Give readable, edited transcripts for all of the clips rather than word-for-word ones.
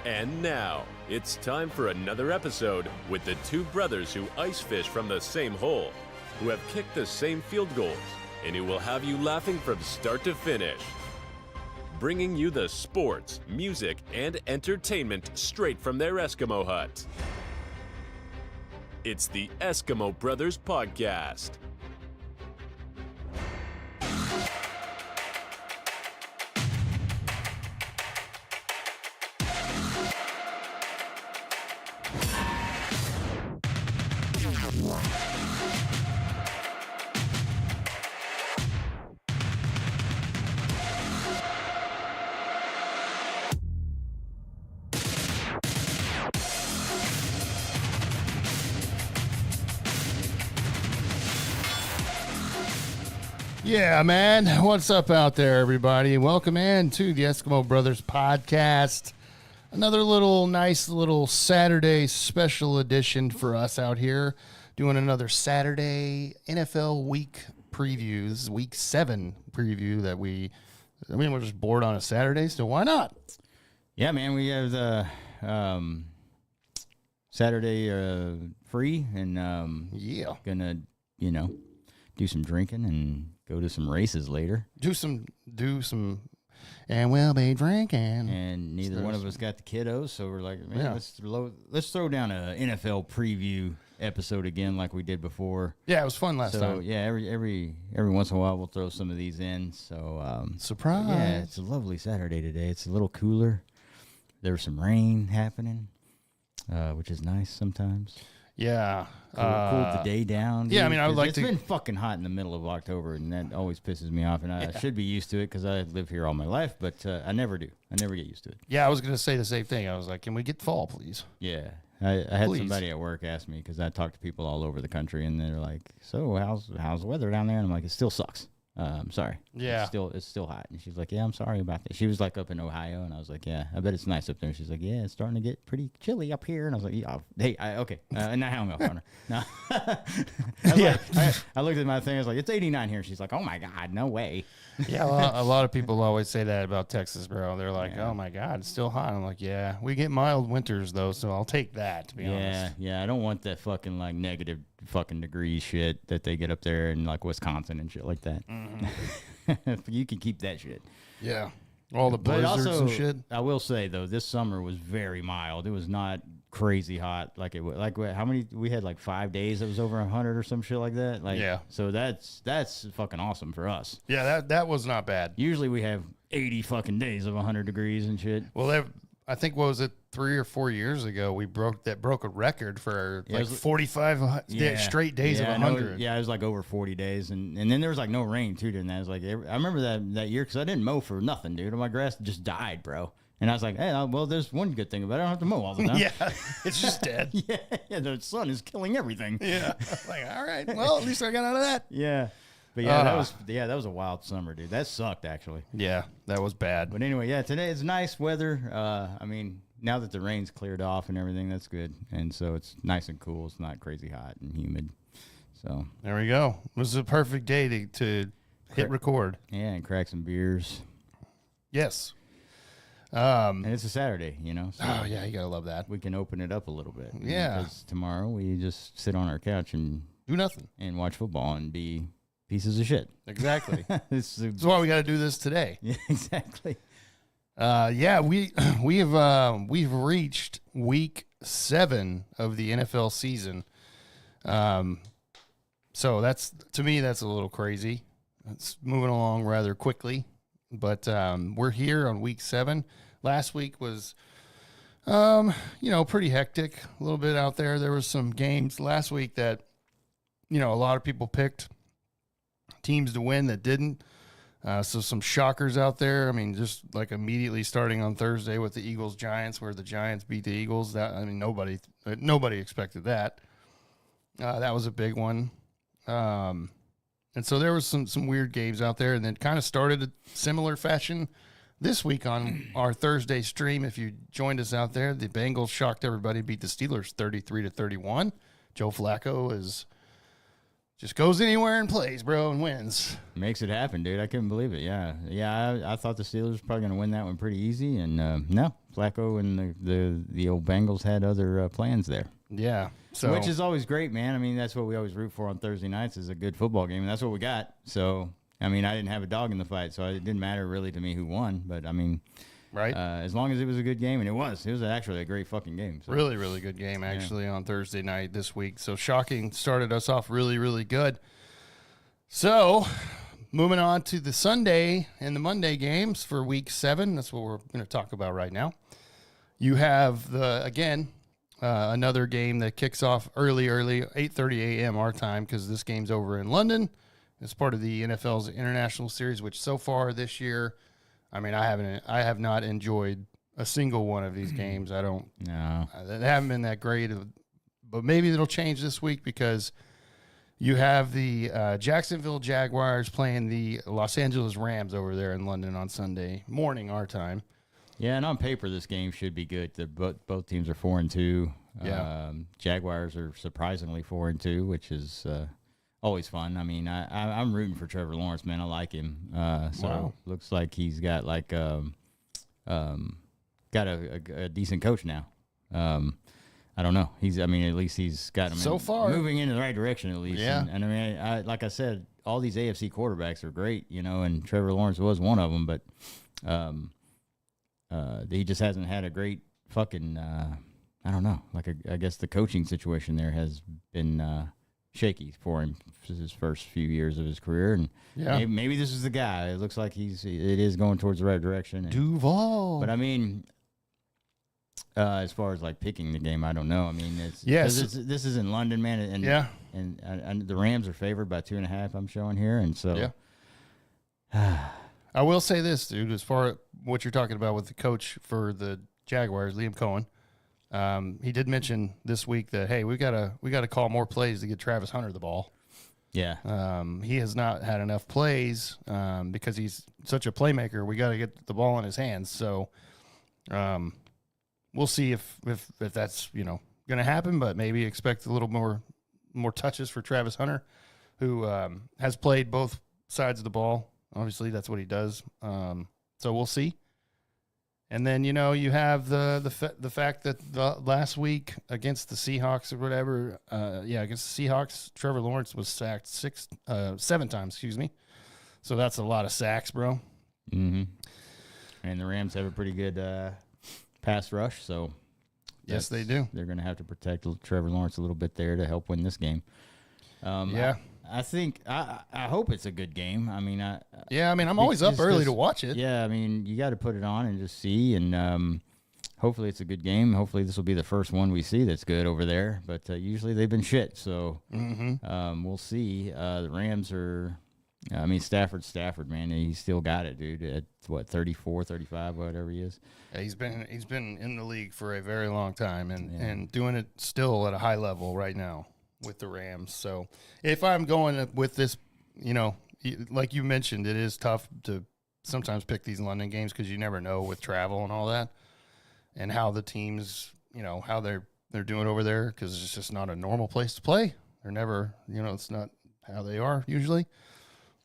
And now, it's time for another episode with the two brothers who ice fish from the same hole, who have kicked the same field goals, and who will have you laughing from start to finish. Bringing you the sports, music, and entertainment straight from their Eskimo hut. It's the Eskimo Brothers Podcast. Yeah, man. What's up out there, everybody? Welcome in to the Eskimo Brothers Podcast. Another nice little Saturday special edition for us out here. Doing another Saturday NFL week previews, week 7 preview that we're just bored on a Saturday, so why not? Yeah, man, we have the Saturday free and gonna, do some drinking and go to some races later. Do some, and we'll be drinking. And neither one of us got the kiddos, so we're like, man, let's throw down a NFL preview episode again like we did before. Yeah, it was fun last time. So yeah, every once in a while we'll throw some of these in. So surprise! Yeah, it's a lovely Saturday today. It's a little cooler. There was some rain happening, which is nice sometimes. Yeah. Cooled the day down. Yeah, I mean, I would like It's been fucking hot in the middle of October, and that always pisses me off. And I should be used to it because I live here all my life, but I never do. I never get used to it. Yeah, I was going to say the same thing. I was like, can we get fall, please? Yeah. I had somebody at work ask me because I talk to people all over the country, and they're like, so how's the weather down there? And I'm like, it still sucks. I'm sorry. Yeah. It's still hot. And she's like, yeah, I'm sorry about that. She was like up in Ohio, and I was like, yeah, I bet it's nice up there. And she's like, yeah, it's starting to get pretty chilly up here. And I was like, yeah, hey, okay. And I hung up on her. No. I looked at my thing. I was like, it's 89 here. She's like, oh my God, no way. Yeah, a lot of people always say that about Texas, bro. They're like, oh my God, it's still hot. I'm like, yeah, we get mild winters though, so I'll take that, to be honest. Yeah, I don't want that fucking like negative fucking degree shit that they get up there in like Wisconsin and shit like that. Mm-hmm. You can keep that shit. Yeah. All the blizzards and shit. I will say though, this summer was very mild. It was not crazy hot like it was. Like how many we had? Like 5 days. It was over 100 or some shit like that. Like yeah. So that's fucking awesome for us. Yeah, that was not bad. Usually we have 80 fucking days of 100 degrees and shit. Well, I think what was it 3 or 4 years ago we broke a record for like 45 straight days of 100. Yeah, it was like over 40 days, and then there was like no rain too during that. I was like, I remember that year because I didn't mow for nothing, dude. My grass just died, bro. And I was like, hey, well, there's one good thing about it. I don't have to mow all the time. Yeah, it's just dead. yeah, the sun is killing everything. Yeah, like all right, well, at least I got out of that. Yeah. But yeah, that was a wild summer, dude. That sucked, actually. Yeah, that was bad. But anyway, yeah, today it's nice weather. I mean, now that the rain's cleared off and everything, that's good. And so it's nice and cool. It's not crazy hot and humid. So there we go. This is a perfect day to hit record. Yeah, and crack some beers. Yes. And it's a Saturday, So oh yeah, you gotta love that. We can open it up a little bit. Yeah. Because tomorrow we just sit on our couch and do nothing and watch football and be pieces of shit. Exactly. That's why we got to do this today. Yeah, exactly. Yeah, we've reached week 7 of the NFL season. So to me that's a little crazy. It's moving along rather quickly, but we're here on week 7. Last week was pretty hectic. A little bit out there. There was some games last week that a lot of people picked teams to win that didn't. So some shockers out there. I mean, just like immediately starting on Thursday with the Eagles-Giants, where the Giants beat the Eagles. Nobody expected that. That was a big one. And so there was some weird games out there, and then kind of started a similar fashion this week on our Thursday stream. If you joined us out there, the Bengals shocked everybody, beat the Steelers 33-31. Joe Flacco is just goes anywhere and plays, bro, and wins. Makes it happen, dude. I couldn't believe it. Yeah. I thought the Steelers were probably going to win that one pretty easy, and no, Flacco and the old Bengals had other plans there. Yeah. So which is always great, man. I mean, that's what we always root for on Thursday nights is a good football game, and that's what we got. So, I mean, I didn't have a dog in the fight, so it didn't matter really to me who won. But, I mean, right. As long as it was a good game, and it was actually a great fucking game. So. Really, really good game, actually, on Thursday night this week. So, shocking. Started us off really, really good. So, moving on to the Sunday and the Monday games for Week 7. That's what we're going to talk about right now. You have, another game that kicks off early, 8:30 a.m. our time, because this game's over in London. It's part of the NFL's International Series, which so far this year, I mean, I have not enjoyed a single one of these games. They haven't been that great, but maybe it'll change this week because you have the Jacksonville Jaguars playing the Los Angeles Rams over there in London on Sunday morning our time. Yeah, and on paper, this game should be good. Both teams are 4-2. Yeah. Jaguars are surprisingly 4-2, which is always fun. I mean, I'm rooting for Trevor Lawrence, man. I like him. Looks like he's got got a decent coach now. I don't know. At least he's got him so far moving in the right direction at least. Yeah. And I mean, like I said, all these AFC quarterbacks are great, and Trevor Lawrence was one of them, but he just hasn't had a great fucking, I don't know. I guess the coaching situation there has been shaky for him his first few years of his career. And maybe this is the guy. It looks like it is going towards the right direction. Duval. But I mean, as far as like picking the game, I don't know. I mean, this is in London, man. And the Rams are favored by 2.5, I'm showing here. And so, I will say this, dude, as far as what you're talking about with the coach for the Jaguars, Liam Cohen, he did mention this week that, hey, we gotta call more plays to get Travis Hunter the ball. Yeah. He has not had enough plays because he's such a playmaker. We got to get the ball in his hands. So we'll see if that's, going to happen, but maybe expect a little more touches for Travis Hunter, who has played both sides of the ball. Obviously, that's what he does. So we'll see. And then, you have the fact that the last week against the Seahawks or whatever, against the Seahawks, Trevor Lawrence was sacked 7 times, So that's a lot of sacks, bro. Mm-hmm. And the Rams have a pretty good pass rush, so yes, they do. They're going to have to protect Trevor Lawrence a little bit there to help win this game. I think I hope it's a good game. I mean, I'm always up early to watch it. Yeah, I mean, you got to put it on and just see, and hopefully it's a good game. Hopefully this will be the first one we see that's good over there. But usually they've been shit, so we'll see. The Rams are. Stafford, man, he's still got it, dude. At what, 34, 35, whatever he is. Yeah, he's been in the league for a very long time and doing it still at a high level right now with the Rams. So if I'm going with this, like you mentioned, it is tough to sometimes pick these London games because you never know with travel and all that and how the teams, how they're doing over there, because it's just not a normal place to play. They're never, it's not how they are usually.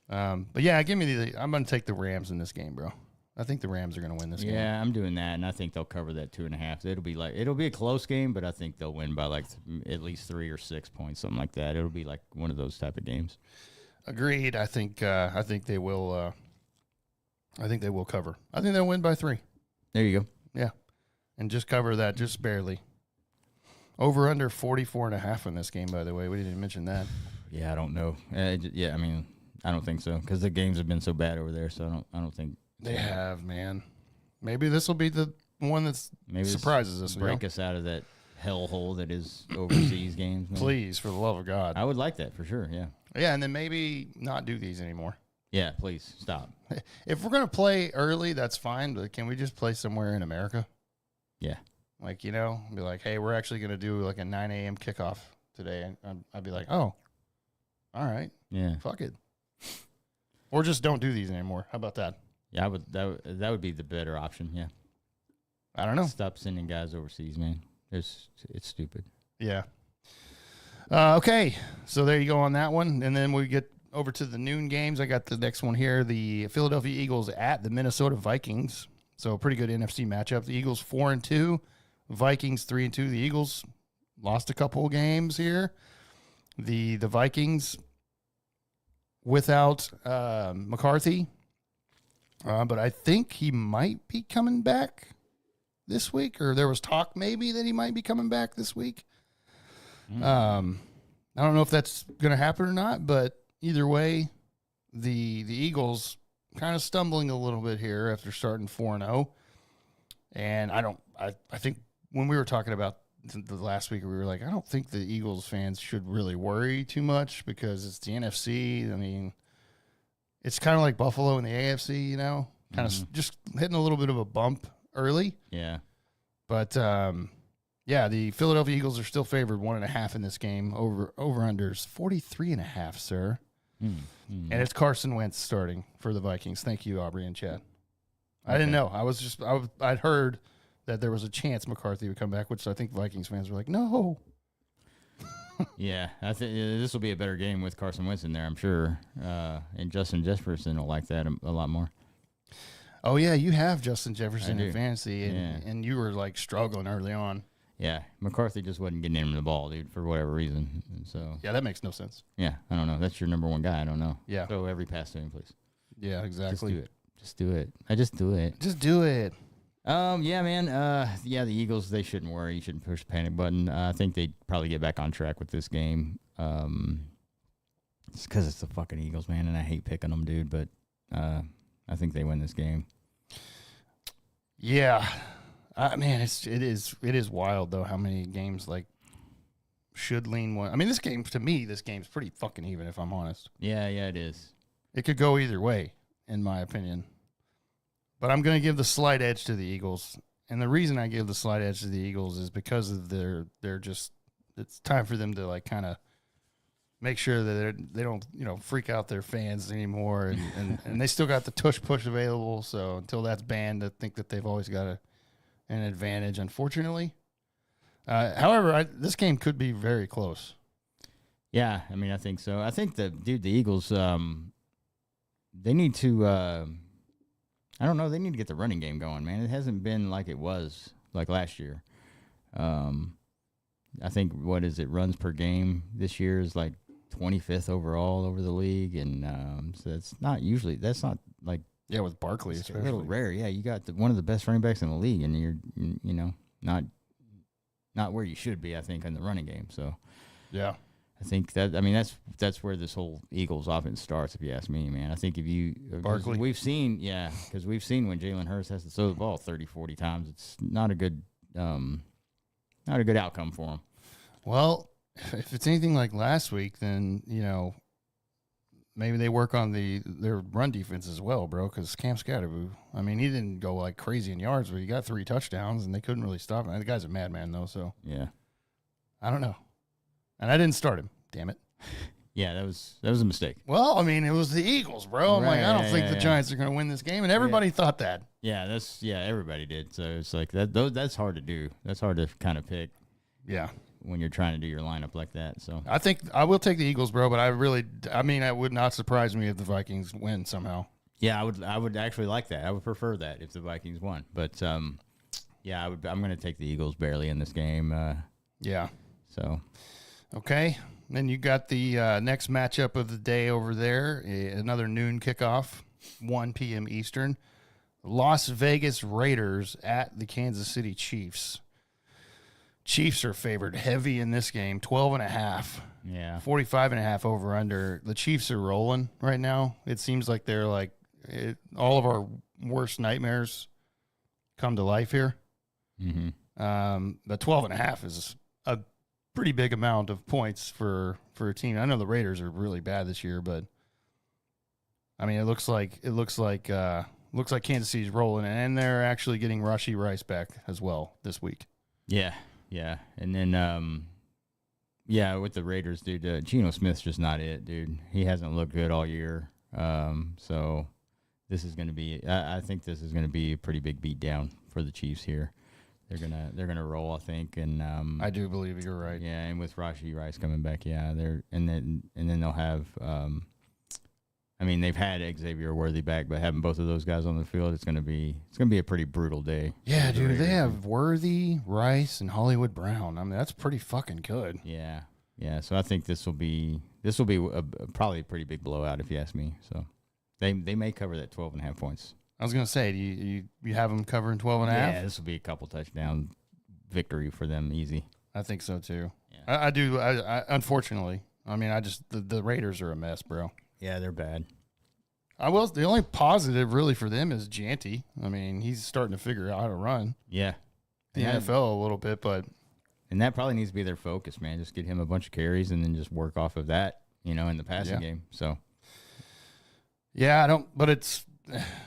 But yeah, I'm going to take the Rams in this game, bro. I think the Rams are going to win this game. Yeah, I'm doing that, and I think they'll cover that 2.5. It'll be a close game, but I think they'll win by like at least 3 or 6 points, something like that. It'll be like one of those type of games. Agreed. I think they will. I think they will cover. I think they'll win by 3. There you go. Yeah, and just cover that just barely. Over under 44.5 in this game, by the way. We didn't mention that. Yeah, I don't know. I don't think so because the games have been so bad over there. So I don't think they have, man. Maybe this will be the one that surprises us. Break us out of that hellhole that is overseas games. Man. Please, for the love of God. I would like that for sure. Yeah. Yeah, and then maybe not do these anymore. Yeah, please stop. If we're gonna play early, that's fine. But can we just play somewhere in America? Yeah. Like, be like, hey, we're actually gonna do like a 9 a.m. kickoff today, and I'd be like, oh, all right, yeah, fuck it. Or just don't do these anymore. How about that? Yeah, that would be the better option. Yeah. I don't know. Stop sending guys overseas, man. It's stupid. Yeah. Okay, so there you go on that one. And then we get over to the noon games. I got the next one here. The Philadelphia Eagles at the Minnesota Vikings. So a pretty good NFC matchup. The Eagles 4-2, Vikings 3-2. The Eagles lost a couple of games here. The Vikings without McCarthy, but I think he might be coming back this week, or there was talk maybe that he might be coming back this week. I don't know if that's going to happen or not, but either way, the Eagles kind of stumbling a little bit here after starting 4-0. And I think when we were talking about the last week, we were like, I don't think the Eagles fans should really worry too much because it's the NFC. I mean, it's kind of like Buffalo in the AFC, kind of just hitting a little bit of a bump early. Yeah. But, the Philadelphia Eagles are still favored 1.5 in this game. Over-unders 43.5, sir. And it's Carson Wentz starting for the Vikings. Thank you, Aubrey and Chad. I didn't know. I'd heard that there was a chance McCarthy would come back, which I think Vikings fans were like, no. Yeah, I think this will be a better game with Carson Wentz in there, I'm sure. And Justin Jefferson will like that a lot more. Oh, yeah, you have Justin Jefferson I in do. fantasy, and you were, like, struggling early on. Yeah, McCarthy just wasn't getting him the ball, dude, for whatever reason. And so Yeah, that makes no sense. yeah, I don't know. That's your number one guy. I don't know. Yeah. Throw every pass to him, please. Yeah, exactly. Just do it. I just do it. Just do it. Yeah, man. The Eagles, they shouldn't worry. You shouldn't push the panic button. I think they'd probably get back on track with this game. It's because it's the fucking Eagles, man, and I hate picking them, dude. But I think they win this game. Yeah. It is wild, though, how many games, like, should lean one. I mean, to me, this game's pretty fucking even, if I'm honest. Yeah, it is. It could go either way, in my opinion. But I'm going to give the slight edge to the Eagles. And the reason I give the slight edge to the Eagles is because of it's time for them to, like, kind of make sure that they don't, freak out their fans anymore. And they still got the tush push available. So until that's banned, I think that they've always got an advantage, unfortunately. However, this game could be very close. Yeah, I mean, I think so. I think the Eagles, they need to, I don't know, they need to get the running game going, man. It hasn't been like it was like last year. I think, runs per game this year is like 25th overall over the league. And so that's not like, Yeah, with Barkley, it's especially. a little rare. Yeah, you got one of the best running backs in the league, and you're, not where you should be, I think, in the running game. So, Yeah. I think that's where this whole Eagles offense starts, if you ask me, man. I think Barkley. we've seen when Jalen Hurts has to throw the ball 30, 40 times, it's not a good outcome for him. Well, if it's anything like last week, then, maybe they work on their run defense as well, bro, because Cam Scatterboo, I mean, he didn't go like crazy in yards, but he got 3 touchdowns, and they couldn't really stop him. The guy's a madman, though, so Yeah. I don't know. And I didn't start him, damn it. Yeah, that was a mistake. Well, I mean, it was the Eagles, bro. I'm like, I don't think the yeah. Giants are going to win this game, and everybody thought that. Yeah, everybody did. So it's like that's hard to do. That's hard to kind of pick Yeah. when you're trying to do your lineup like that. So I think I will take the Eagles, bro, but it would not surprise me if the Vikings win somehow. yeah, I would actually like that. I would prefer that if the Vikings won. But I'm going to take the Eagles barely in this game. Yeah. So Okay. Then you got the next matchup of the day over there, another noon kickoff, 1 p.m. Eastern. Las Vegas Raiders at the Kansas City Chiefs. Chiefs are favored heavy in this game, 12.5. yeah, 45.5 over under. The Chiefs are rolling right now. It seems like they're like all of our worst nightmares come to life here. mm-hmm. But 12.5 is a pretty big amount of points for a team. I know the Raiders are really bad this year, but I mean, it looks like Kansas City's rolling, and they're actually getting Rashee Rice back as well this week. Yeah, and then with the Raiders, dude, Geno Smith's just not it, dude. He hasn't looked good all year. So this is going to be, I think this is going to be a pretty big beatdown for the Chiefs here. they're gonna roll, I think, and I do believe you're right. yeah, and with Rashee Rice coming back, yeah, and then they'll have. I mean, they've had Xavier Worthy back, but having both of those guys on the field, it's gonna be a pretty brutal day. Yeah, dude, they have Worthy, Rice, and Hollywood Brown. I mean, that's pretty fucking good. Yeah, yeah. So I think this will be probably a pretty big blowout if you ask me. So they may cover that 12.5 points. I was gonna say, do you have them covering 12.5? Yeah, this will be a couple touchdown victory for them, easy. I think so too. Yeah. I do. I unfortunately, I mean, the Raiders are a mess, bro. Yeah, they're bad. The only positive really for them is Janty. I mean, he's starting to figure out how to run Yeah, the NFL a little bit, but and that probably needs to be their focus, man. Just get him a bunch of carries and then just work off of that, in the passing game. So, yeah, I don't. But it's.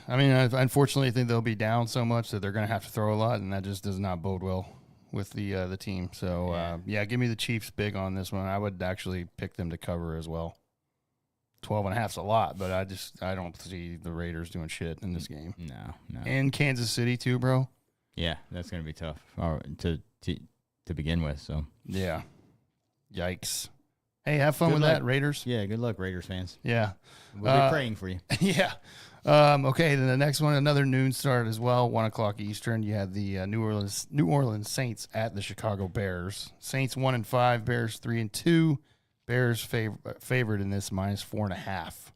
I mean, unfortunately, I think they'll be down so much that they're going to have to throw a lot, and that just does not bode well with the team. So, yeah, give me the Chiefs big on this one. I would actually pick them to cover as well. 12.5's a lot, but I don't see the Raiders doing shit in this game. No. And Kansas City too, bro. Yeah, that's going to be tough to begin with. So yeah, yikes. Hey, have fun Good with luck. that, Raiders. yeah, good luck, Raiders fans. Yeah, We'll be praying for you. yeah. Okay, then the next one, another noon start as well, 1:00 Eastern. You had the New Orleans Saints at the Chicago Bears. Saints 1-5, Bears 3-2. Bears favored in this -4.5.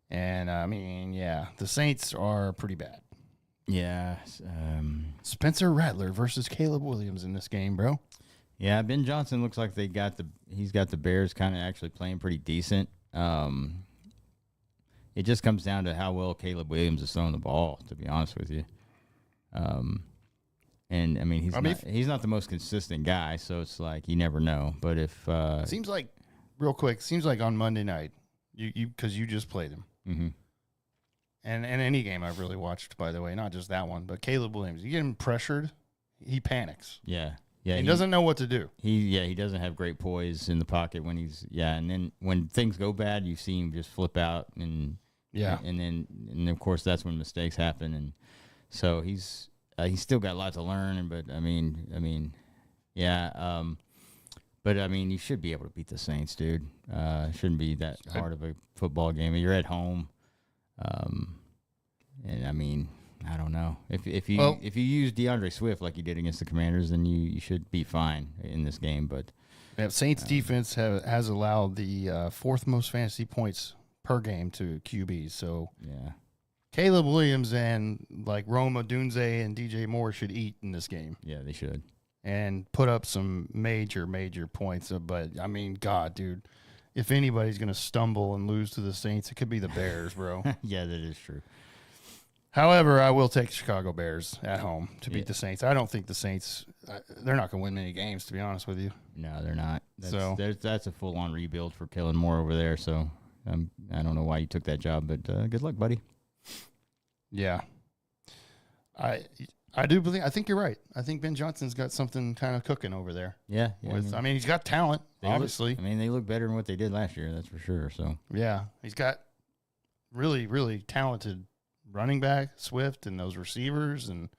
And I mean, yeah, the Saints are pretty bad. Yeah. Spencer Rattler versus Caleb Williams in this game, bro. Yeah, Ben Johnson looks like he's got the Bears kind of actually playing pretty decent. It just comes down to how well Caleb Williams is throwing the ball, to be honest with you. And I mean, he's not the most consistent guy, so it's like you never know. But if seems like on Monday night, because you just played him, mm-hmm. and any game I've really watched, by the way, not just that one, but Caleb Williams, you get him pressured, he panics. Yeah, he doesn't know what to do. He doesn't have great poise in the pocket when and then when things go bad, you see him just flip out and and of course that's when mistakes happen, and so he's still got a lot to learn, but I mean, yeah. But I mean, you should be able to beat the Saints, dude. It shouldn't be that hard of a football game. You're at home, and I mean, I don't know if you use DeAndre Swift like you did against the Commanders, then you should be fine in this game. But Saints defense has allowed the fourth most fantasy points per game to QBs. So yeah. Caleb Williams and like Rome Odunze and DJ Moore should eat in this game. Yeah, they should. And put up some major points. But, I mean, God, dude, if anybody's going to stumble and lose to the Saints, it could be the Bears, bro. Yeah, that is true. However, I will take the Chicago Bears at home to beat the Saints. I don't think the Saints, they're not going to win many games, to be honest with you. No, they're not. That's a full-on rebuild for Kellen Moore over there. So I don't know why you took that job, but good luck, buddy. Yeah. I do believe. I think you're right. I think Ben Johnson's got something kind of cooking over there. Yeah. I mean, he's got talent, obviously. They look better than what they did last year. That's for sure. So yeah, he's got really, really talented running back, Swift, and those receivers. And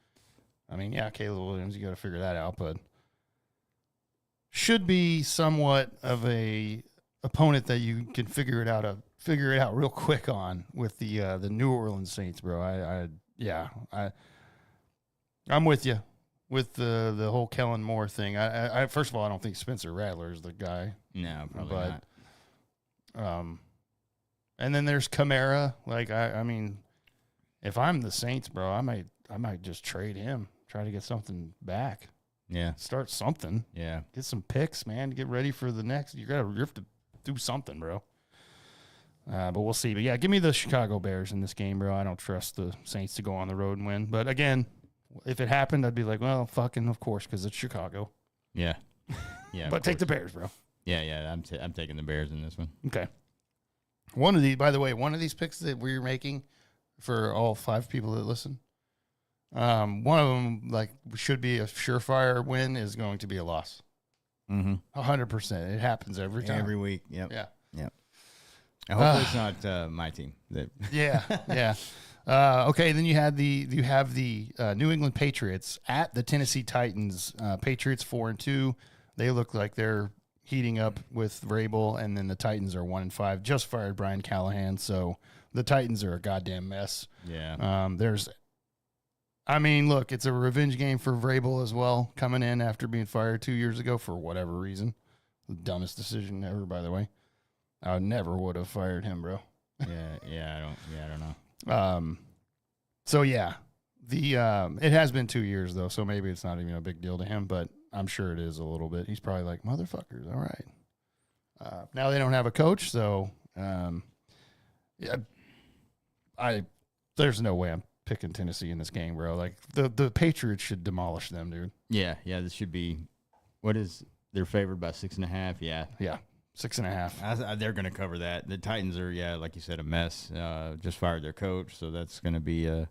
I mean, yeah, Caleb Williams, you got to figure that out, but should be somewhat of a opponent that you can figure it out real quick on with the New Orleans Saints, bro. I'm with you with the whole Kellen Moore thing. I first of all, I don't think Spencer Rattler is the guy. No, probably not. And then there's Kamara. Like I mean, if I'm the Saints, bro, I might just trade him, try to get something back. Yeah, start something. Yeah, get some picks, man. Get ready for the next. You have to do something, bro. But we'll see. But yeah, give me the Chicago Bears in this game, bro. I don't trust the Saints to go on the road and win. But again, if it happened, I'd be like, well, fucking, of course, because it's Chicago. Yeah. Yeah. But take the Bears, bro. Yeah. I'm taking the Bears in this one. Okay. By the way, one of these picks that we're making for all 5 people that listen, one of them, like, should be a surefire win, is going to be a loss. 100%. It happens every time. Every week. Yep. Yeah. Yep. Hopefully it's not my team. Yeah. Okay, then you have the New England Patriots at the Tennessee Titans. Patriots 4-2. They look like they're heating up with Vrabel, and then the Titans are 1-5. Just fired Brian Callahan, so the Titans are a goddamn mess. Yeah. Look, it's a revenge game for Vrabel as well, coming in after being fired 2 years ago for whatever reason. The dumbest decision ever, by the way. I never would have fired him, bro. I don't know. It has been 2 years though, so maybe it's not even a big deal to him, but I'm sure it is a little bit. He's probably like, motherfuckers, all right. Now they don't have a coach, so there's no way I'm picking Tennessee in this game, bro. Like the Patriots should demolish them, dude. Yeah, this should be. What is they're favored by 6.5? Yeah, 6.5. They're going to cover that. The Titans are, like you said, a mess. Just fired their coach, so that's going to be a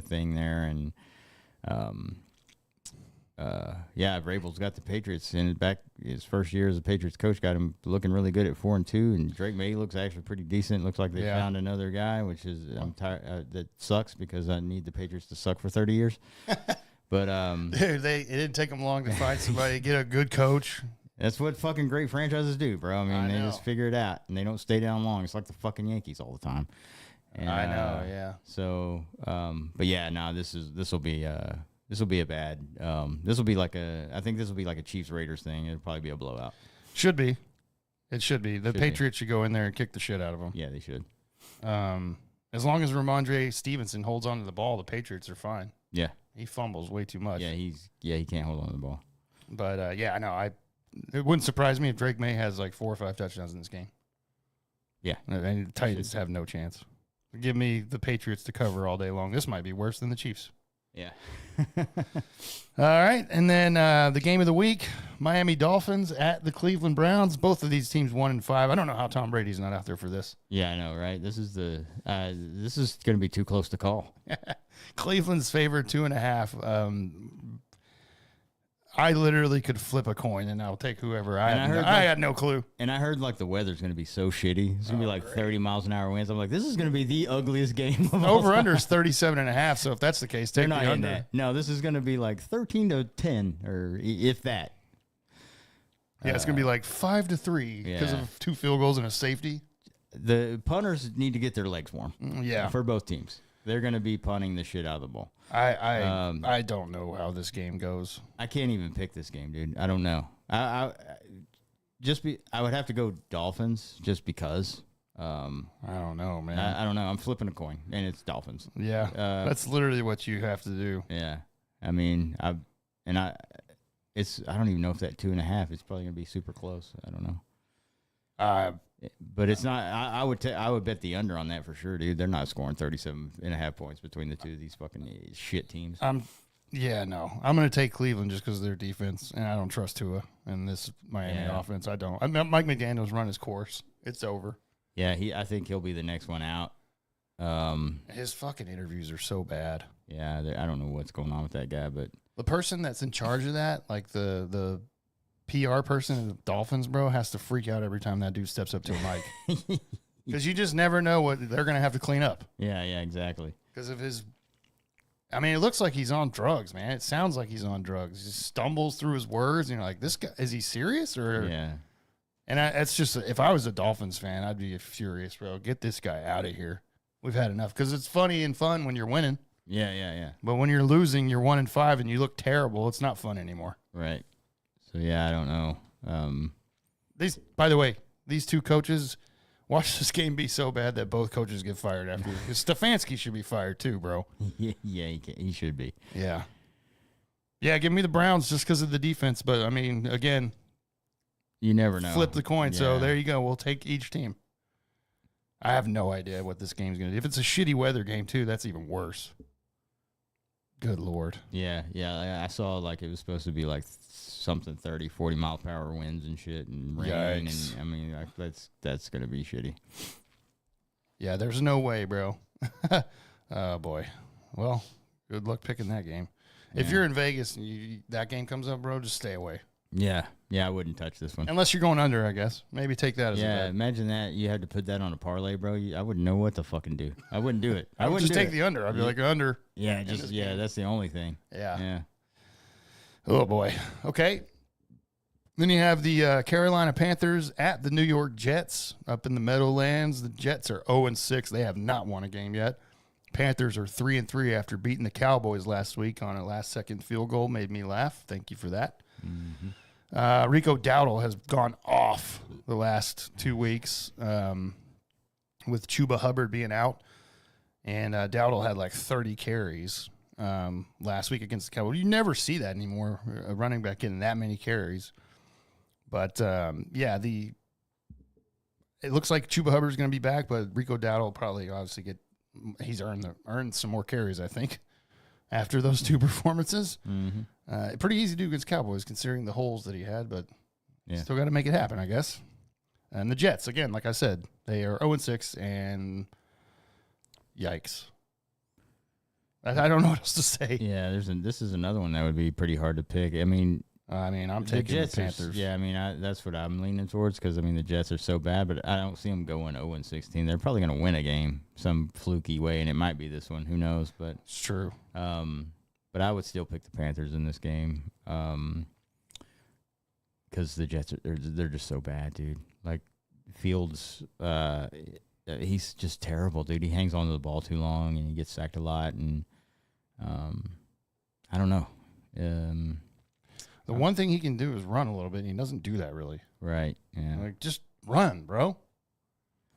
thing there. And Vrabel's got the Patriots in back. His first year as a Patriots coach got him looking really good at 4-2, and Drake May looks actually pretty decent. Looks like they found another guy, which is I'm tired. That sucks because I need the Patriots to suck for 30 years. But it didn't take them long to find somebody, get a good coach. That's what fucking great franchises do, bro. I mean, they just figure it out, and they don't stay down long. It's like the fucking Yankees all the time. And, I know, yeah. So, this will be a bad. This will be like I think this will be like a Chiefs Raiders thing. It'll probably be a blowout. Should be. It should be. The Patriots should go in there and kick the shit out of them. Yeah, they should. As long as Ramondre Stevenson holds on to the ball, the Patriots are fine. Yeah. He fumbles way too much. Yeah, he can't hold on to the ball. But I know it wouldn't surprise me if Drake May has like 4 or 5 touchdowns in this game. Yeah. And the Titans have no chance. Give me the Patriots to cover all day long. This might be worse than the Chiefs. Yeah. All right. And then the game of the week, Miami Dolphins at the Cleveland Browns. Both of these teams 1-5. I don't know how Tom Brady's not out there for this. Yeah, I know, right? This is going to be too close to call. Cleveland's favored 2.5. I literally could flip a coin and I'll take whoever. I had no clue. And I heard like the weather's going to be so shitty. It's going to be like 30 miles an hour winds. I'm like, this is going to be the ugliest game of all Over time. under is 37.5. So if that's the case, take the under. That. No, this is going to be like 13-10 or if that. Yeah, it's going to be like 5-3 because of 2 field goals and a safety. The punters need to get their legs warm. Yeah. For both teams. They're going to be punting the shit out of the ball. I don't know how this game goes. I can't even pick this game, dude. I don't know. I would have to go Dolphins just because. I don't know, man. I don't know. I'm flipping a coin, and it's Dolphins. Yeah, that's literally what you have to do. Yeah, I mean, I don't even know if that 2.5. It's probably gonna be super close. I don't know. But it's not. I would bet the under on that for sure, dude. They're not scoring 37.5 points between the two of these fucking shit teams. I'm going to take Cleveland just because of their defense, and I don't trust Tua and this Miami offense. I don't. Mike McDaniel's run his course. It's over. Yeah, I think he'll be the next one out. His fucking interviews are so bad. Yeah, I don't know what's going on with that guy, but the person that's in charge of that, like the PR person in the Dolphins, bro, has to freak out every time that dude steps up to a mic. Because you just never know what they're going to have to clean up. Yeah, exactly. Because of his... I mean, it looks like he's on drugs, man. It sounds like he's on drugs. He stumbles through his words, and you're like, this guy, is he serious? Or yeah. And it's just, if I was a Dolphins fan, I'd be furious, bro. Get this guy out of here. We've had enough. Because it's funny and fun when you're winning. Yeah. But when you're losing, you're 1-5, and you look terrible. It's not fun anymore. Right. So, yeah, I don't know. By the way, these two coaches, watch this game be so bad that both coaches get fired after. Stefanski should be fired too, bro. Yeah, he should be. Yeah. Yeah, give me the Browns just because of the defense. But, I mean, again, you never know. Flip the coin. Yeah. So, there you go. We'll take each team. I have no idea what this game's going to do. If it's a shitty weather game, too, that's even worse. Good Lord. Yeah. I saw like it was supposed to be like something 30, 40 mile per hour winds and shit and rain. Yikes. And I mean, that's going to be shitty. Yeah, there's no way, bro. Oh, boy. Well, good luck picking that game. Yeah. If you're in Vegas and that game comes up, bro, just stay away. Yeah, I wouldn't touch this one. Unless you're going under, I guess. Maybe take that as a bet. Imagine that you had to put that on a parlay, bro. I wouldn't know what to fucking do. I wouldn't do it. I would wouldn't just take it. the under. I'd be like under. Yeah, that's the only thing. Yeah. Oh boy. Okay. Then you have the Carolina Panthers at the New York Jets up in the Meadowlands. The Jets are 0-6. They have not won a game yet. Panthers are 3-3 after beating the Cowboys last week on a last-second field goal. Made me laugh. Thank you for that. Mm-hmm. Rico Dowdle has gone off the last 2 weeks with Chuba Hubbard being out. And Dowdle had like 30 carries last week against the Cowboys. You never see that anymore, a running back getting that many carries. But, it looks like Chuba Hubbard's going to be back, but Rico Dowdle will probably obviously he's earned some more carries, I think, after those 2 performances. Mm-hmm. Pretty easy to do against Cowboys considering the holes that he had, but still got to make it happen, I guess. And the Jets, again, like I said, they are 0-6, and yikes. I don't know what else to say. Yeah, this is another one that would be pretty hard to pick. I mean, I'm taking the Panthers. That's what I'm leaning towards because, the Jets are so bad, but I don't see them going 0-16. They're probably going to win a game some fluky way, and it might be this one. Who knows? But it's true. But I would still pick the Panthers in this game because the Jets, they're just so bad, dude. Like, Fields, he's just terrible, dude. He hangs onto the ball too long, and he gets sacked a lot, and I don't know. The one thing he can do is run a little bit, and he doesn't do that really. Right, yeah. Like, just run, bro.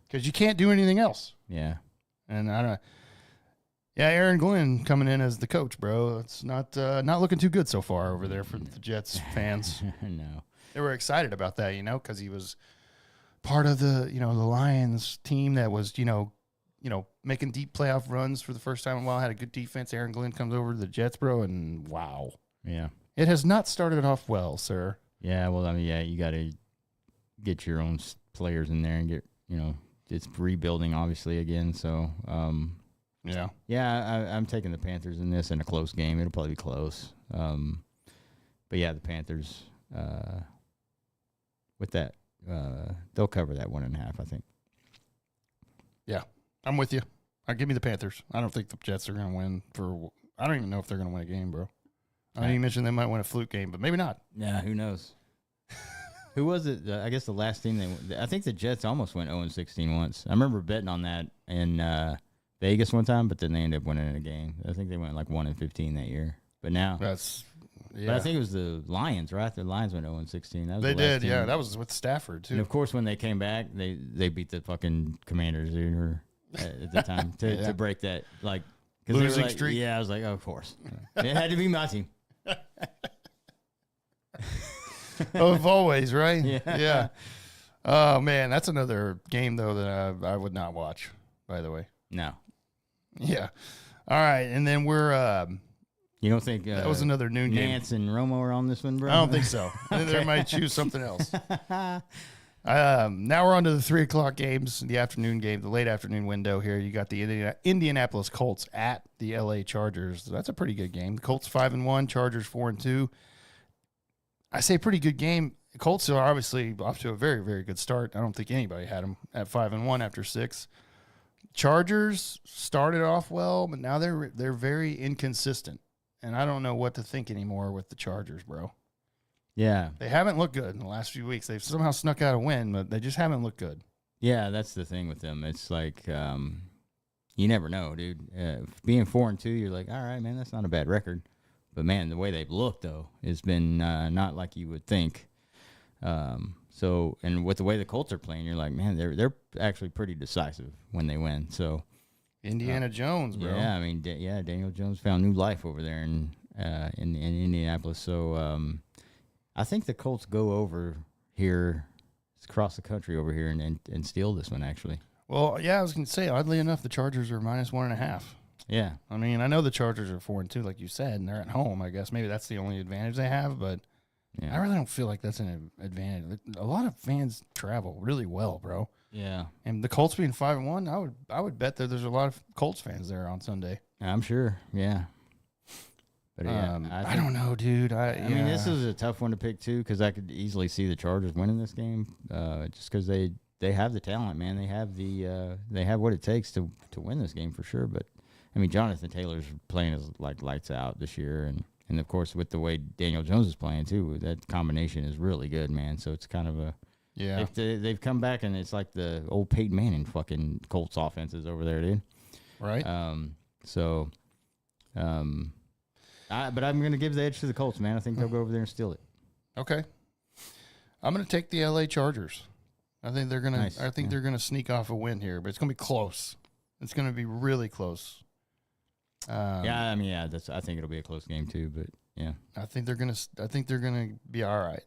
Because you can't do anything else. Yeah. And I don't. Yeah, Aaron Glenn coming in as the coach, bro. It's not looking too good so far over there for the Jets fans. No. They were excited about that, because he was part of the Lions team that was, making deep playoff runs for the first time in a while, had a good defense. Aaron Glenn comes over to the Jets, bro, and wow. Yeah. It has not started off well, sir. Yeah, well, you got to get your own players in there and get, it's rebuilding, obviously, again. So, I'm taking the Panthers in this in a close game. It'll probably be close. But, yeah, the Panthers, with that, they'll cover that 1.5, I think. Yeah, I'm with you. Give me the Panthers. I don't think the Jets are going to win I don't even know if they're going to win a game, bro. I know you mentioned they might win a fluke game, but maybe not. Yeah, who knows? Who was it? I guess the last team I think the Jets almost went 0-16 once. I remember betting on that in Vegas one time, but then they ended up winning a game. I think they went like 1-15 that year. But now But I think it was the Lions, right? The Lions went 0-16. They did, yeah. That was with Stafford too. And of course, when they came back, they beat the fucking Commanders at the time to break that losing streak. Yeah, I was like, oh, of course, it had to be my team. Of always, right? Yeah. Oh man, that's another game though that I would not watch. By the way. No. Yeah. All right, and then we're. You don't think that was another noon game? Nance and Romo are on this one, bro? I don't think so. Okay. They might choose something else. Now we're on to the 3 o'clock games, the afternoon game, the late afternoon window here. You got the Indianapolis Colts at the LA Chargers. That's a pretty good game. The Colts 5-1, Chargers 4-2. I say pretty good game. The Colts are obviously off to a very, very good start. I don't think anybody had them at 5-1 after 6. Chargers started off well, but now they're very inconsistent, and I don't know what to think anymore with the Chargers, bro. Yeah. They haven't looked good in the last few weeks. They've somehow snuck out a win, but they just haven't looked good. Yeah, that's the thing with them. It's like you never know, dude. Being 4-2, you're like, all right, man, that's not a bad record. But, man, the way they've looked, though, has been not like you would think. And with the way the Colts are playing, you're like, man, they're actually pretty decisive when they win. So Indiana Jones, bro. Yeah, Daniel Jones found new life over there in Indianapolis. So I think the Colts go over here, across the country over here, and steal this one, actually. Well, yeah, I was going to say, oddly enough, the Chargers are -1.5. Yeah. I mean, I know the Chargers are 4-2, like you said, and they're at home. I guess maybe that's the only advantage they have, but I really don't feel like that's an advantage. A lot of fans travel really well, bro. Yeah. And the Colts being 5-1, I would bet that there's a lot of Colts fans there on Sunday. I'm sure. Yeah. But yeah, I don't know, dude. I mean, this is a tough one to pick too, because I could easily see the Chargers winning this game, just because they have the talent, man. They have what it takes to win this game for sure. But I mean, Jonathan Taylor's playing as like lights out this year, and of course with the way Daniel Jones is playing too, that combination is really good, man. So it's kind of a they've come back, and it's like the old Peyton Manning fucking Colts offenses over there, dude. Right. But I'm going to give the edge to the Colts, man. I think they'll go over there and steal it. Okay. I'm going to take the LA Chargers. I think they're going to. Nice. I think they're going to sneak off a win here, but it's going to be close. It's going to be really close. I think it'll be a close game too. But yeah, I think they're going to be all right.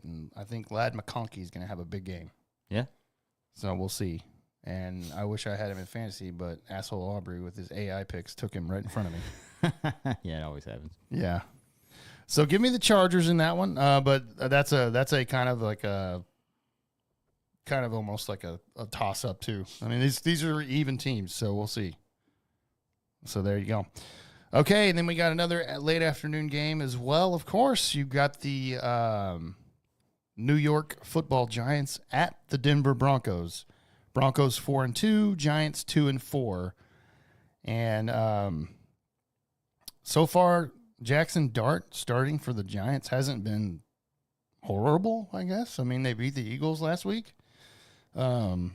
And I think Ladd McConkey is going to have a big game. Yeah. So we'll see. And I wish I had him in fantasy, but asshole Aubrey with his AI picks took him right in front of me. Yeah, it always happens. Yeah. So give me the Chargers in that one. But that's a kind of like a almost like a toss up too. I mean, these are even teams, so we'll see. So there you go. Okay, and then we got another late afternoon game as well. Of course, you got the New York Football Giants at the Denver Broncos. Broncos 4-2, Giants 2-4, and so far Jackson Dart starting for the Giants hasn't been horrible, I guess. I mean, they beat the Eagles last week, so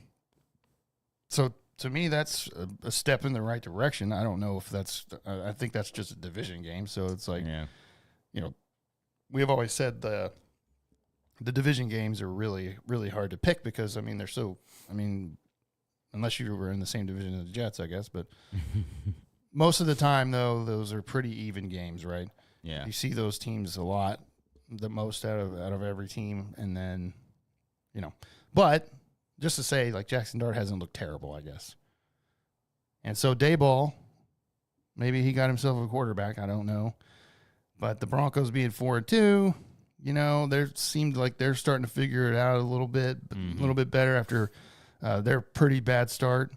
to me that's a step in the right direction. I don't know if that's. I think that's just a division game, so it's like, we have always said the division games are really, really hard to pick because, I mean, they're so, unless you were in the same division as the Jets, I guess, but most of the time, though, those are pretty even games, right? Yeah. You see those teams a lot, the most out of every team, and then, but just to say, like, Jackson Dart hasn't looked terrible, I guess. And so Dayball, maybe he got himself a quarterback, I don't know. But the Broncos being 4-2, they seemed like they're starting to figure it out a little bit better after their pretty bad start.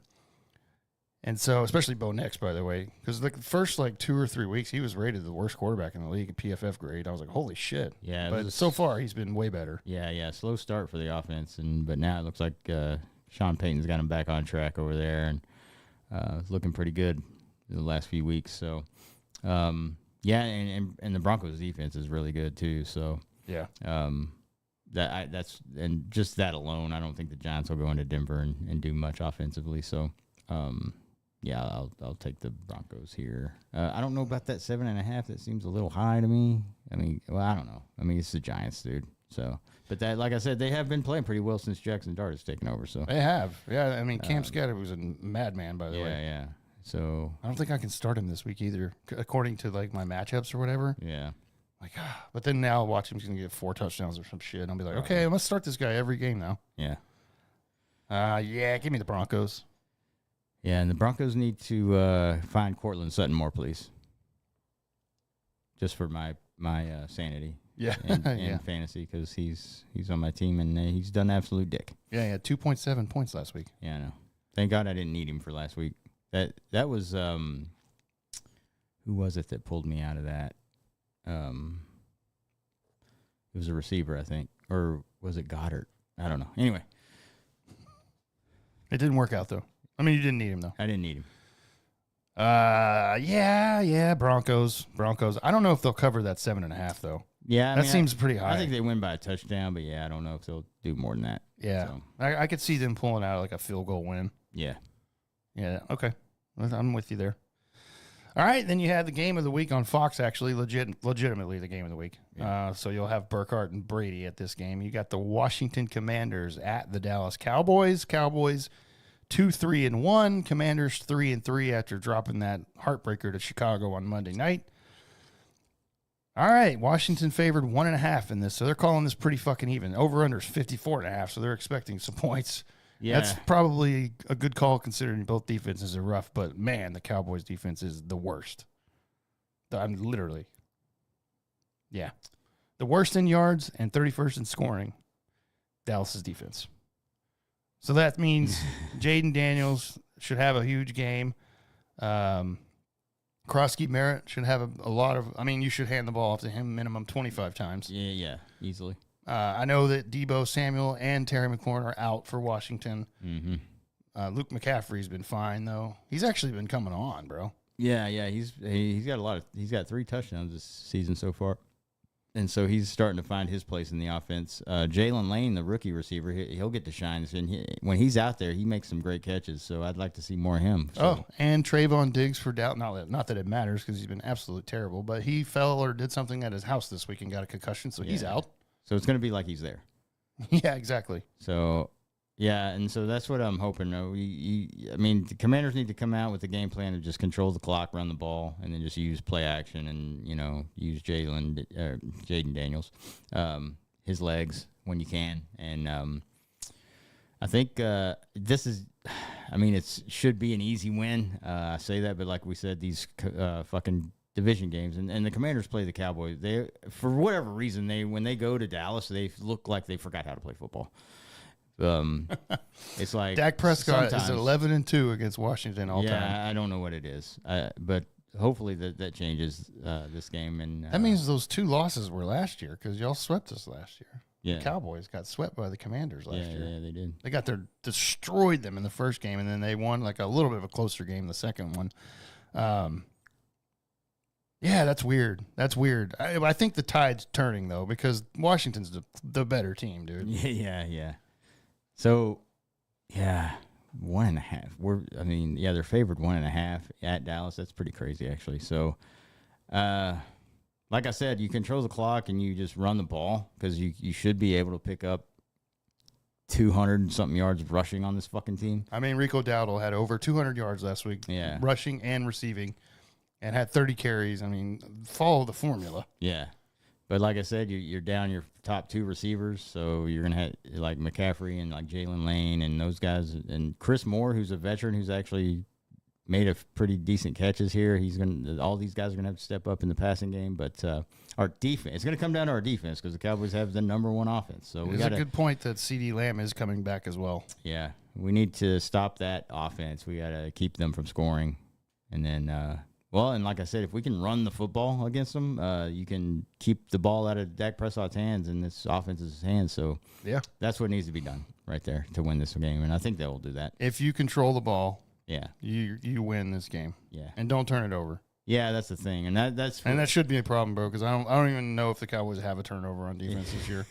And so, especially Bo Nix, by the way, because the first 2 or 3 weeks, he was rated the worst quarterback in the league, a PFF grade. I was like, holy shit. Yeah. But so far, he's been way better. Yeah. Slow start for the offense, but now it looks like Sean Payton's got him back on track over there, and it's looking pretty good in the last few weeks. So, and the Broncos' defense is really good too. So. Yeah. That's just that alone, I don't think the Giants will go into Denver and do much offensively. So, I'll take the Broncos here. I don't know about that 7.5. That seems a little high to me. I don't know. It's the Giants, dude. So, but that, like I said, they have been playing pretty well since Jackson Dart has taken over. So they have. Yeah. Cam Scatter was a madman, by the way. Yeah. So I don't think I can start him this week either, according to my matchups or whatever. Yeah. But then now I'll watch him. He's going to get 4 touchdowns or some shit. And I'll be like, okay, I must start this guy every game now. Yeah. Give me the Broncos. Yeah, and the Broncos need to find Cortland Sutton more, please. Just for my sanity. Yeah. And fantasy, because he's on my team, and he's done absolute dick. Yeah, he had 2.7 points last week. Yeah, I know. Thank God I didn't need him for last week. That was who was it that pulled me out of that? It was a receiver, I think, or was it Goddard? I don't know. Anyway, it didn't work out though. You didn't need him though. I didn't need him. Broncos. I don't know if they'll cover that 7.5 though. Yeah, that seems pretty high. I think they win by a touchdown, but I don't know if they'll do more than that. Yeah, so. I could see them pulling out a field goal win. Yeah. Okay, I'm with you there. All right, then you had the game of the week on Fox, actually, legitimately the game of the week. Yeah. So you'll have Burkhardt and Brady at this game. You got the Washington Commanders at the Dallas Cowboys. Cowboys 2-3-1. Commanders 3-3 after dropping that heartbreaker to Chicago on Monday night. All right, Washington favored 1.5 in this, so they're calling this pretty fucking even. Over-under is 54.5, so they're expecting some points. Yeah. That's probably a good call considering both defenses are rough, but man, the Cowboys defense is the worst. Literally. Yeah. The worst in yards and 31st in scoring, Dallas's defense. So that means Jaden Daniels should have a huge game. Krosky Merritt should have a lot of. I mean, you should hand the ball off to him minimum 25 times. Yeah, easily. I know that Debo Samuel and Terry McLaurin are out for Washington. Mm-hmm. Luke McCaffrey's been fine though. He's actually been coming on, bro. Yeah. He's got he's got 3 touchdowns this season so far, and so he's starting to find his place in the offense. Jalen Lane, the rookie receiver, he'll get to shine. And when he's out there, he makes some great catches. So I'd like to see more of him. So. Oh, and Trayvon Diggs for doubt. Not that it matters because he's been absolutely terrible, but he fell or did something at his house this week and got a concussion, so he's out. So it's going to be like he's there. Yeah, exactly. So, yeah, and so that's what I'm hoping. I mean, the Commanders need to come out with a game plan to just control the clock, run the ball, and then just use play action and, use Jaden Daniels, his legs when you can. And I think this is – I mean, it should be an easy win. I say that, but like we said, these fucking – division games, and the Commanders play the Cowboys. They, for whatever reason, when they go to Dallas, they look like they forgot how to play football. It's like Dak Prescott is 11-2 against Washington all time. Yeah, I don't know what it is, but hopefully that changes this game. And that means those 2 losses were last year because y'all swept us last year. Yeah, the Cowboys got swept by the Commanders last year. Yeah, they did. They got destroyed them in the first game, and then they won like a little bit of a closer game the second one. Yeah, that's weird. I think the tide's turning, though, because Washington's the better team, dude. Yeah. So, 1.5. They're favored 1.5 at Dallas. That's pretty crazy, actually. So, like I said, you control the clock and you just run the ball because you should be able to pick up 200-something yards rushing on this fucking team. I mean, Rico Dowdle had over 200 yards last week, rushing and receiving. And had 30 carries. I mean, follow the formula. Yeah. But like I said, you're down your top 2 receivers, so you're going to have like McCaffrey and like Jalen Lane and those guys. And Chris Moore, who's a veteran, who's actually made a pretty decent catches here. All these guys are going to have to step up in the passing game. But our defense, it's going to come down to our defense because the Cowboys have the number 1 offense. So it's a good point that CeeDee Lamb is coming back as well. Yeah. We need to stop that offense. We got to keep them from scoring. And then well, and like I said, if we can run the football against them, you can keep the ball out of Dak Prescott's hands and this offense's hands. So yeah, that's what needs to be done right there to win this game, and I think they will do that. If you control the ball, yeah, you win this game. Yeah, and don't turn it over. Yeah, that's the thing, and that should be a problem, bro. Because I don't even know if the Cowboys have a turnover on defense this year.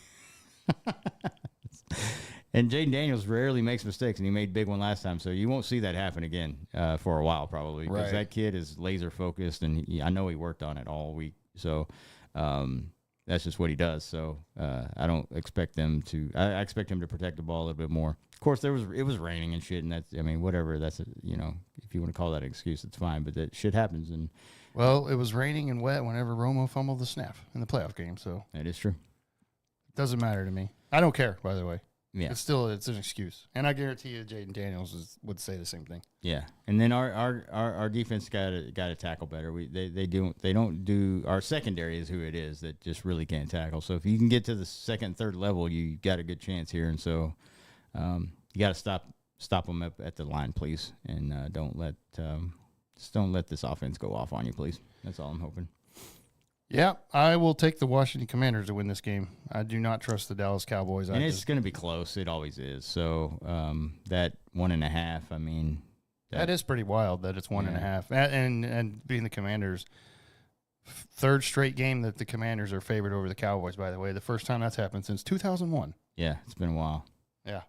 And Jaden Daniels rarely makes mistakes, and he made a big one last time, so you won't see that happen again for a while probably because that kid is laser focused, and I know he worked on it all week. So that's just what he does. So I don't expect them to. I expect him to protect the ball a little bit more. Of course, it was raining and shit, and whatever. That's if you want to call that an excuse, it's fine. But that shit happens, and well, it was raining and wet whenever Romo fumbled the snap in the playoff game. So that is true. It doesn't matter to me. I don't care, by the way. Yeah, it's an excuse, and I guarantee you, Jaden Daniels would say the same thing. Yeah, and then our defense got to tackle better. They don't do our secondary is who it is that just really can't tackle. So if you can get to the second, third level, you got a good chance here. And so you got to stop them up at the line, please, and don't let this offense go off on you, please. That's all I'm hoping. Yeah, I will take the Washington Commanders to win this game. I do not trust the Dallas Cowboys. And it's going to be close. It always is. So that 1.5, I mean. That is pretty wild that it's 1.5. And being the Commanders, 3rd straight game that the Commanders are favored over the Cowboys, by the way. The first time that's happened since 2001. Yeah, it's been a while. Yeah.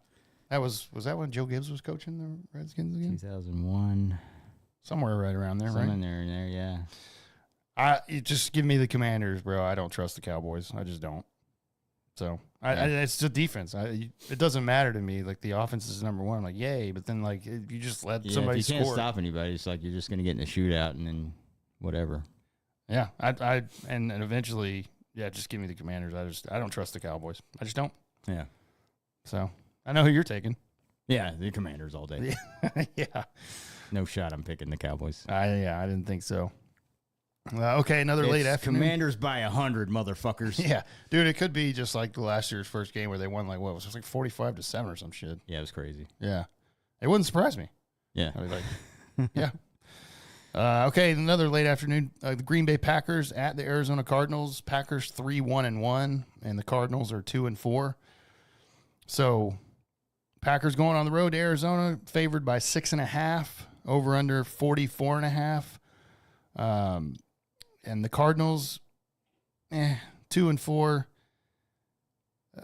Was that when Joe Gibbs was coaching the Redskins again? 2001. Somewhere right around there, right? Somewhere in there, yeah. You just give me the Commanders, bro. I don't trust the Cowboys. I just don't. So it's the defense. It doesn't matter to me. Like the offense is number 1. I'm like, yay! But then like you just let somebody if you score. Can't stop anybody. It's like you're just going to get in a shootout and then whatever. Yeah, and eventually, just give me the Commanders. I don't trust the Cowboys. I just don't. Yeah. So I know who you're taking. Yeah, the Commanders all day. Yeah. No shot. I'm picking the Cowboys. I didn't think so. Okay, another late afternoon. Commanders by 100, motherfuckers. Yeah, dude, it could be just like the last year's first game where they won like what was it like 45-7 or some shit. Yeah, it was crazy. Yeah, it wouldn't surprise me. Yeah, I'd be like, yeah. Okay, another late afternoon. The Green Bay Packers at the Arizona Cardinals. Packers 3-1-1, and the Cardinals are 2-4. So, Packers going on the road to Arizona, favored by 6.5, over under 44.5. And the Cardinals, 2-4.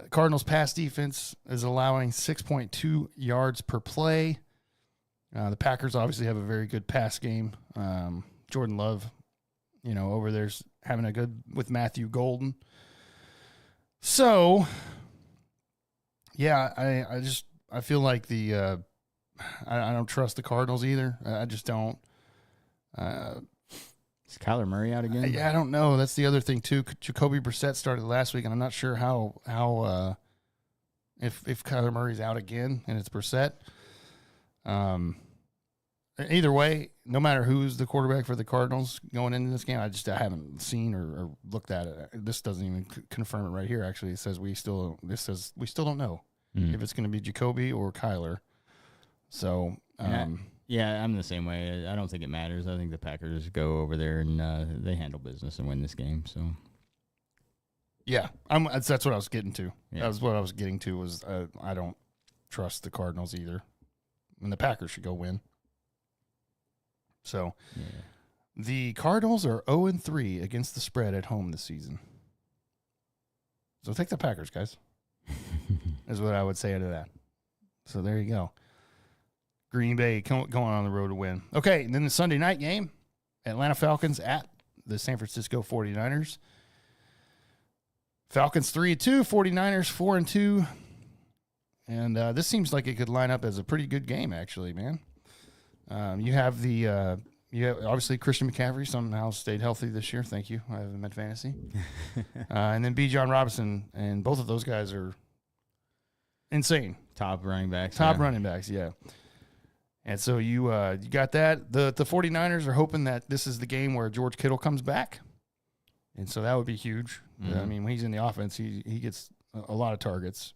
Cardinals pass defense is allowing 6.2 yards per play. The Packers obviously have a very good pass game. Jordan Love, over there's having a good with Matthew Golden. So, yeah, I feel like I don't trust the Cardinals either. I just don't. Is Kyler Murray out again? I don't know. That's the other thing too. Jacoby Brissett started last week, and I'm not sure how if Kyler Murray's out again and it's Brissett. Either way, no matter who's the quarterback for the Cardinals going into this game, I haven't seen or looked at it. This doesn't even confirm it right here. Actually, it says we still don't know if it's going to be Jacoby or Kyler. So, yeah, I'm the same way. I don't think it matters. I think the Packers go over there and they handle business and win this game. So, yeah, that's what I was getting to. Yeah. That was what I was getting to. Was I don't trust the Cardinals either, and the Packers should go win. So, yeah. The Cardinals are 0-3 against the spread at home this season. So take the Packers, guys. Is what I would say to that. So there you go. Green Bay going on the road to win. Okay, and then the Sunday night game, Atlanta Falcons at the San Francisco 49ers. Falcons 3-2, 49ers 4-2. And this seems like it could line up as a pretty good game, actually, man. You have obviously Christian McCaffrey somehow stayed healthy this year. Thank you. I have him at fantasy. And then B. John Robinson, and both of those guys are insane. Top running backs. Running backs, yeah. And so you got that. The 49ers are hoping that this is the game where George Kittle comes back. And so that would be huge. Mm-hmm. I mean, when he's in the offense, he gets a lot of targets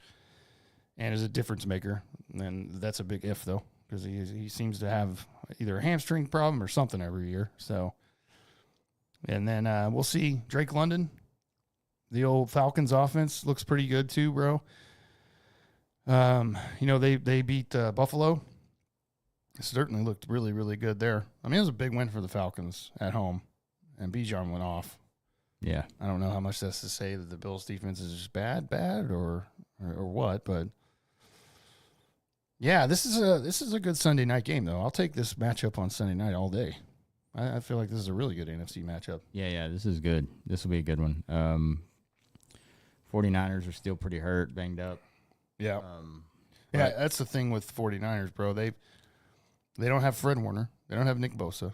and is a difference maker. And that's a big if, though, because he seems to have either a hamstring problem or something every year. So, and then we'll see Drake London. The old Falcons offense looks pretty good too, bro. They beat Buffalo. It certainly looked really, really good there. I mean, it was a big win for the Falcons at home, and Bijan went off. Yeah. I don't know how much that's to say that the Bills' defense is just bad, or what, but yeah, this is a good Sunday night game, though. I'll take this matchup on Sunday night all day. I feel like this is a really good NFC matchup. Yeah, this is good. This will be a good one. 49ers are still pretty hurt, banged up. Yeah. That's the thing with 49ers, bro. They don't have Fred Warner. They don't have Nick Bosa.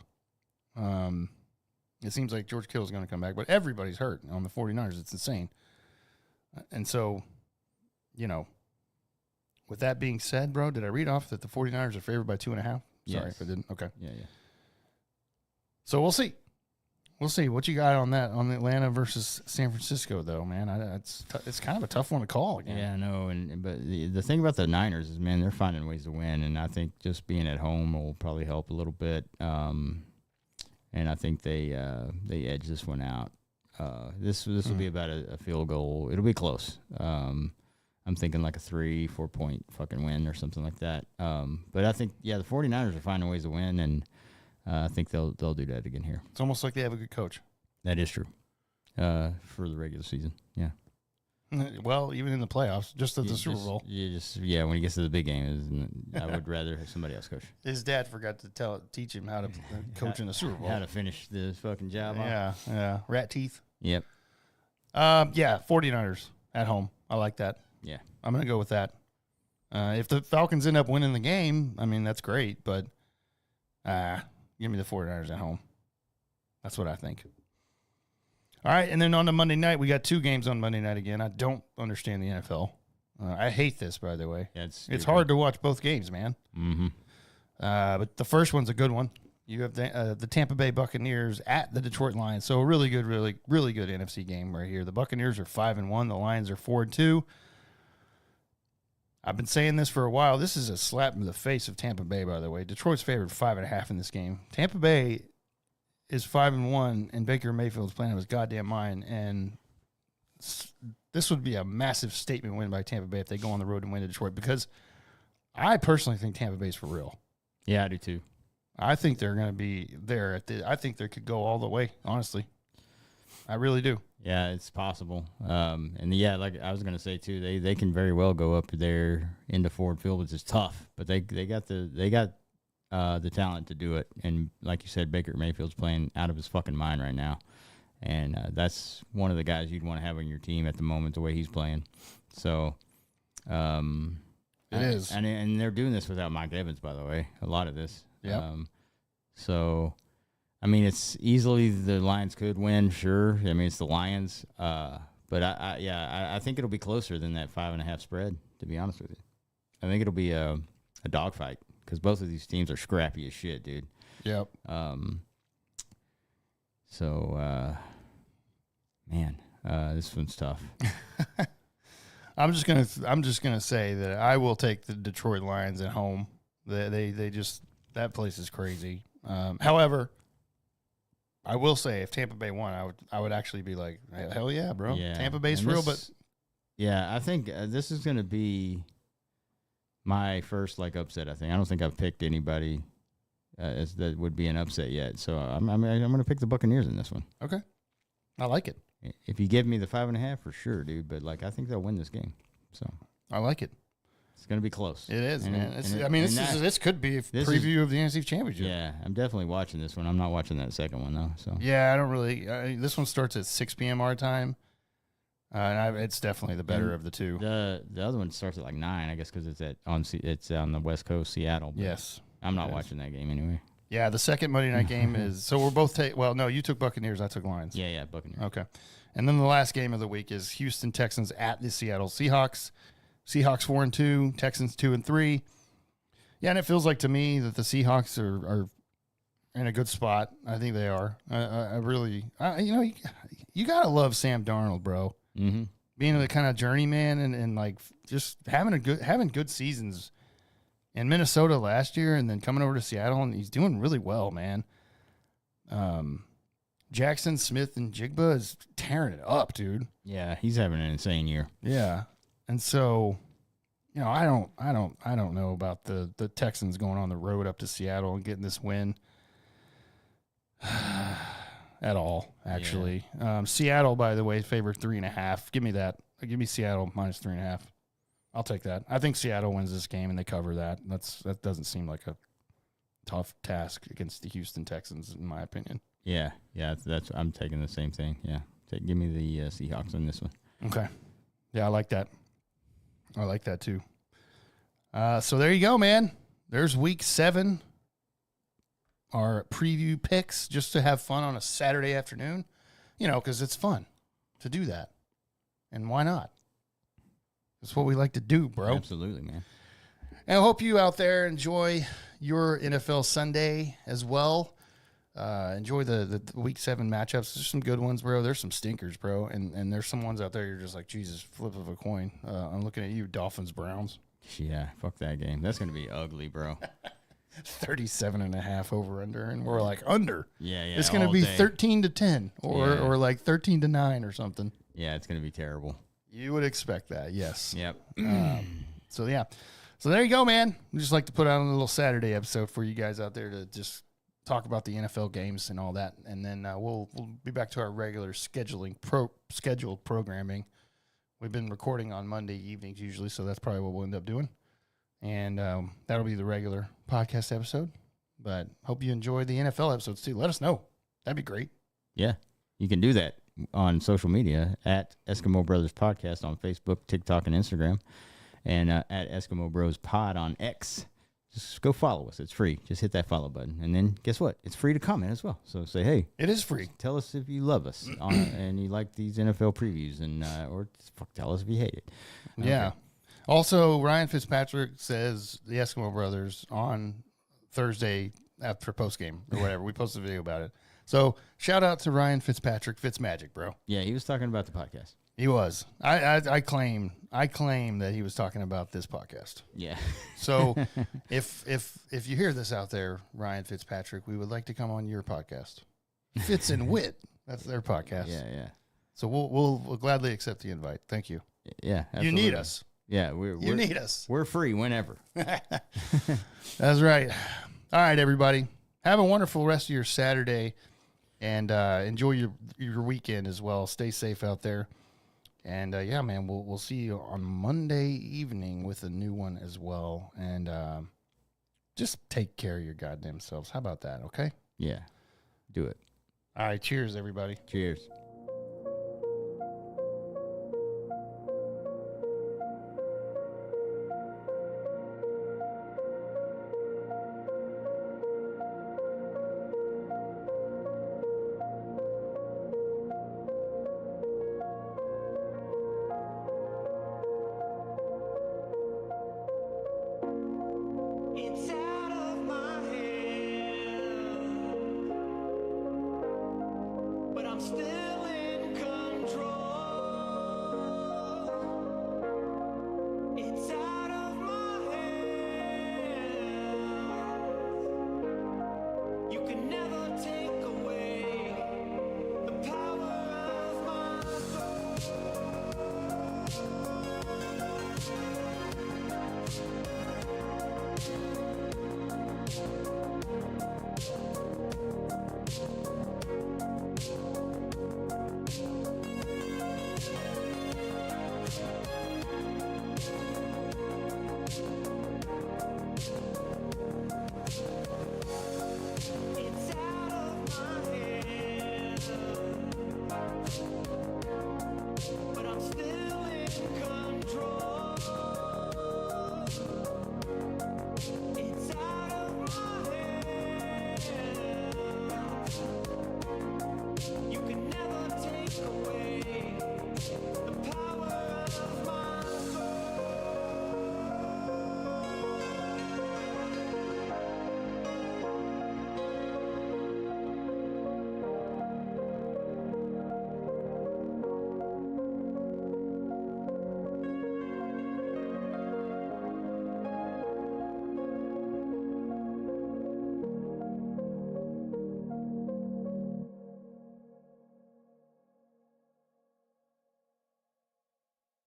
It seems like George Kittle's going to come back, but everybody's hurt on the 49ers. It's insane. And so, with that being said, bro, did I read off that the 49ers are favored by 2.5? Sorry if I didn't. Okay. Yeah. So we'll see. We'll see what you got on that, on Atlanta versus San Francisco, though, man. It's kind of a tough one to call again. Yeah, I know. But the thing about the Niners is, man, they're finding ways to win, and I think just being at home will probably help a little bit. And I think they edge this one out. This will be about a field goal. It'll be close. I'm thinking like a 3-4 point fucking win or something like that. But I think, the 49ers are finding ways to win, and I think they'll do that again here. It's almost like they have a good coach. That is true. For the regular season, yeah. Well, even in the playoffs, just at the Super Bowl. When he gets to the big game, I would rather have somebody else coach. His dad forgot to teach him how to coach in the Super Bowl. How to finish the fucking job. Yeah. Rat teeth. Yep. 49ers at home. I like that. Yeah. I'm going to go with that. If the Falcons end up winning the game, I mean, that's great, but give me the 49ers at home. That's what I think. All right, and then on the Monday night, we got 2 games on Monday night again. I don't understand the NFL. I hate this, by the way. Yeah, it's hard to watch both games, man. Mm-hmm. But the first one's a good one. You have the Tampa Bay Buccaneers at the Detroit Lions. So a really good, really, really good NFC game right here. The Buccaneers are 5-1. The Lions are 4-2. I've been saying this for a while. This is a slap in the face of Tampa Bay, by the way. Detroit's favored 5.5 in this game. Tampa Bay is 5-1, and Baker Mayfield's playing out of his goddamn mind, and this would be a massive statement win by Tampa Bay if they go on the road and win to Detroit, because I personally think Tampa Bay's for real. Yeah, I do too. I think they're going to be there. I think they could go all the way, honestly. I really do. Yeah, it's possible. And yeah, like I was going to say too, they can very well go up there into Ford Field, which is tough, but they got the talent to do it. And like you said, Baker Mayfield's playing out of his fucking mind right now. And that's one of the guys you'd want to have on your team at the moment, the way he's playing. So, it is. And they're doing this without Mike Evans, by the way, a lot of this. Yeah. So, I mean, it's easily the Lions could win, sure. I mean, it's the Lions. But I think it'll be closer than that 5.5 spread, to be honest with you. I think it'll be a dogfight because both of these teams are scrappy as shit, dude. Yep. Man, this one's tough. I'm just gonna say that I will take the Detroit Lions at home. They just, that place is crazy. However, I will say if Tampa Bay won, I would actually be like, hell yeah, bro. Yeah. Tampa Bay's for real. But yeah, I think this is gonna be my first upset. I don't think I've picked anybody as that would be an upset yet. So I'm gonna pick the Buccaneers in this one. Okay, I like it. If you give me the 5.5, for sure, dude. But I think they'll win this game. So I like it. It's gonna be close. It is, and man. This could be a preview of the NFC Championship. Yeah, I'm definitely watching this one. I'm not watching that second one though. So yeah, I don't really. This one starts at 6 p.m. our time, and it's definitely the better of the two. The other one starts at 9, I guess, because it's on the West Coast, Seattle. Yes, I'm not watching that game anyway. Yeah, the second Monday night game is, so we're both well, no, you took Buccaneers, I took Lions. Yeah, Buccaneers. Okay. And then the last game of the week is Houston Texans at the Seattle Seahawks. Seahawks 4-2, Texans 2-3. Yeah, and it feels like to me that the Seahawks are in a good spot. I think they are. I really, you gotta love Sam Darnold, bro. Mm-hmm. Being the kind of journeyman and just having good seasons in Minnesota last year, and then coming over to Seattle, and he's doing really well, man. Jackson Smith and Jigba is tearing it up, dude. Yeah, he's having an insane year. Yeah, and so, I don't know about the Texans going on the road up to Seattle and getting this win at all. Actually, Seattle, by the way, favored 3.5. Give me that. Give me Seattle minus 3.5. I'll take that. I think Seattle wins this game and they cover that. That doesn't seem like a tough task against the Houston Texans, in my opinion. Yeah. I'm taking the same thing. Yeah, give me the Seahawks on this one. Okay. Yeah, I like that. I like that too. So there you go, man. There's week 7. Our preview picks, just to have fun on a Saturday afternoon. Because it's fun to do that, and why not? That's what we like to do, bro. Absolutely, man. And I hope you out there enjoy your NFL Sunday as well. Enjoy the Week 7 matchups. There's some good ones, bro. There's some stinkers, bro. And there's some ones out there you're just like, Jesus, flip of a coin. I'm looking at you, Dolphins-Browns. Yeah, fuck that game. That's going to be ugly, bro. 37.5 over-under, and we're like, under. Yeah. It's going to be 13-10 or like 13-9 or something. Yeah, it's going to be terrible. You would expect that, yes. Yep. So there you go, man. We just like to put out a little Saturday episode for you guys out there to just talk about the NFL games and all that, and then we'll be back to our regular scheduled programming. We've been recording on Monday evenings usually, so that's probably what we'll end up doing, and that'll be the regular podcast episode. But hope you enjoy the NFL episodes too. Let us know. That'd be great. Yeah, you can do that on social media at Eskimo Brothers Podcast on Facebook, TikTok, and Instagram, and at Eskimo Bros Pod on X. Just go follow us. It's free. Just hit that follow button. And then guess what? It's free to comment as well. So say, hey. It is free. Tell us if you love us and you like these NFL previews, and or tell us if you hate it. Yeah. Okay. Also, Ryan Fitzpatrick says the Eskimo Brothers on Thursday after postgame or whatever. We posted a video about it. So shout out to Ryan Fitzpatrick. Fitzmagic, bro. Yeah, he was talking about the podcast. He was. I claim that he was talking about this podcast. Yeah. So if you hear this out there, Ryan Fitzpatrick, we would like to come on your podcast. Fits and Wit. That's their podcast. Yeah. So we'll gladly accept the invite. Thank you. Yeah. You Absolutely. need us. Yeah, You need us. We're free whenever. That's right. All right, everybody. Have a wonderful rest of your Saturday, and enjoy your weekend as well. Stay safe out there. And yeah, man, we'll see you on Monday evening with a new one as well. And just take care of your goddamn selves. How about that? Okay. Yeah. Do it. All right. Cheers, everybody. Cheers.